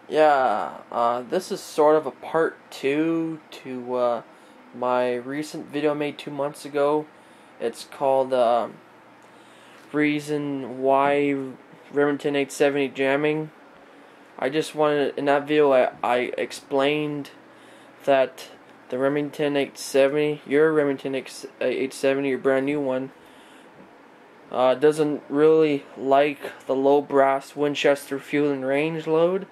Yeah, this is sort of a part 2 to my recent video I made 2 months ago. It's called Reason Why Remington 870 Jamming. I just wanted, in that video I explained that the Remington 870, your Remington 870, your brand new one, doesn't really like the low brass Winchester field and range load.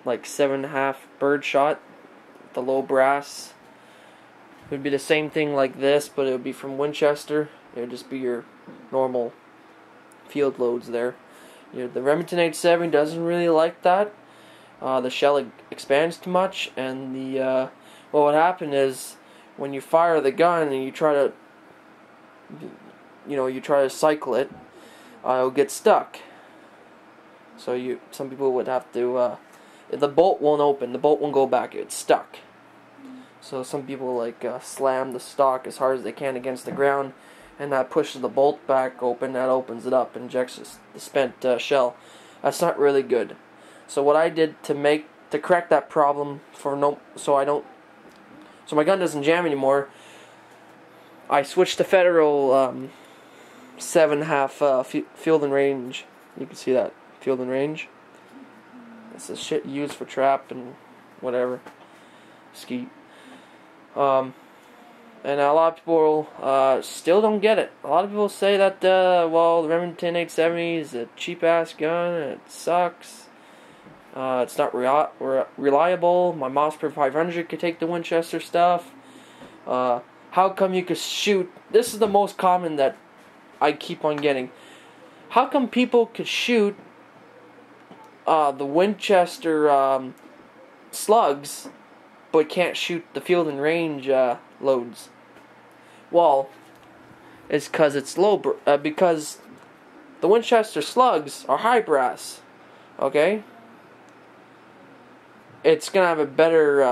Like 7.5 bird shot, the low brass. It would be the same thing like this, but it would be from Winchester. It would just be your normal field loads there. The Remington 870 doesn't really like that. The shell expands too much, and what would happen is when you fire the gun and you try to cycle it, it'll get stuck. So some people would have to. The bolt won't open. The bolt won't go back. It's stuck. So some people slam the stock as hard as they can against the ground, and that pushes the bolt back open. That opens it up and injects the spent shell. That's not really good. So what I did to correct that problem so my gun doesn't jam anymore, I switched to Federal 7.5 field and range. You can see that field and range. It's the shit used for trap and whatever, skeet. And a lot of people still don't get it. A lot of people say that the Remington 870 is a cheap ass gun and it sucks. It's not reliable. My Mossberg 500 could take the Winchester stuff. How come you could shoot? This is the most common that I keep on getting. How come people could shoot the Winchester slugs, but can't shoot the field and range loads? Well, it's because it's because the Winchester slugs are high brass. Okay, it's gonna have a better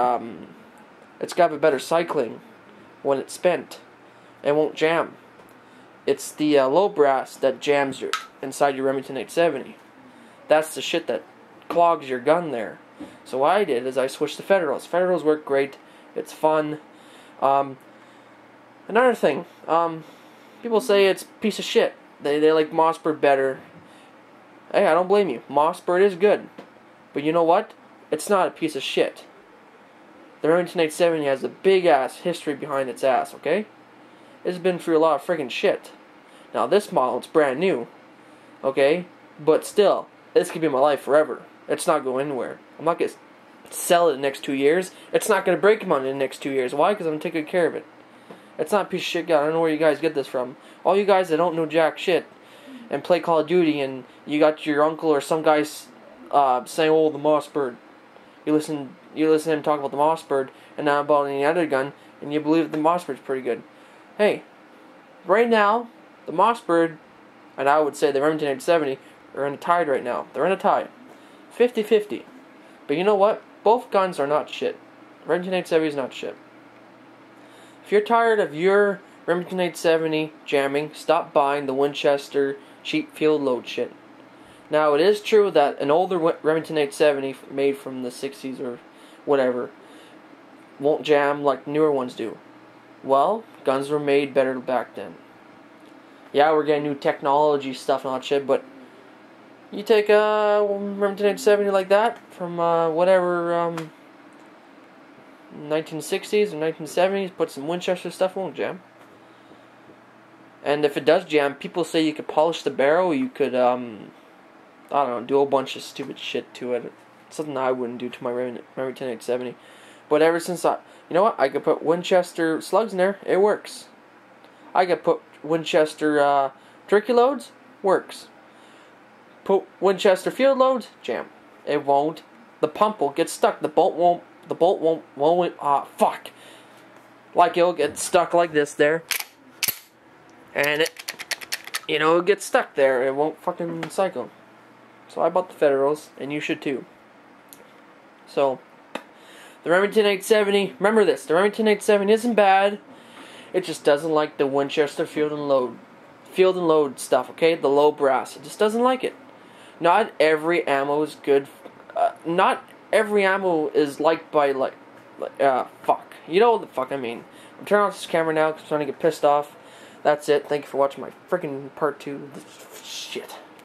cycling when it's spent. It won't jam. It's the low brass that jams inside your Remington 870. That's the shit that clogs your gun there. So what I did is I switched to Federals. Federals work great. It's fun. Another thing, people say it's a piece of shit. They like Mossberg better. Hey, I don't blame you. Mossberg is good. But you know what? It's not a piece of shit. The Remington 870 has a big ass history behind its ass, okay? It's been through a lot of friggin' shit. Now this model, it's brand new. Okay? But still, this could be my life forever. It's not going anywhere. I'm not going to sell it in the next 2 years. It's not going to break money in the next 2 years. Why? Because I'm going to take good care of it. It's not a piece of shit gun. I don't know where you guys get this from. All you guys that don't know jack shit and play Call of Duty and you got your uncle or some guys saying, oh, the Mossberg. You listen to him talk about the Mossberg and not about any other gun, and you believe that the Mossberg's pretty good. Hey, right now, the Mossberg, and I would say the Remington 870, are in a tie right now. They're in a tie. 50-50. But you know what? Both guns are not shit. Remington 870 is not shit. If you're tired of your Remington 870 jamming, stop buying the Winchester cheap field load shit. Now, it is true that an older Remington 870 made from the 60s or whatever won't jam like newer ones do. Well, guns were made better back then. Yeah, we're getting new technology stuff and all that shit, but you take a Remington 870 like that from 1960s or 1970s, put some Winchester stuff, won't jam. And if it does jam, people say you could polish the barrel, you could, I don't know, do a bunch of stupid shit to it. Something I wouldn't do to my Remington 870. But ever since you know what? I could put Winchester slugs in there, it works. I could put Winchester turkey loads, works. Put Winchester field loads, jam. It won't. The pump will get stuck. The bolt won't. Fuck. Like it'll get stuck like this there. And it'll get stuck there. It won't fucking cycle. So I bought the Federals, and you should too. So, the Remington 870, remember this, the Remington 870 isn't bad. It just doesn't like the Winchester field and load stuff, okay? The low brass. It just doesn't like it. Not every ammo is good not every ammo is liked by, fuck. You know what the fuck I mean. I'm turning off this camera now because I'm starting to get pissed off. That's it. Thank you for watching my freaking part 2. Shit.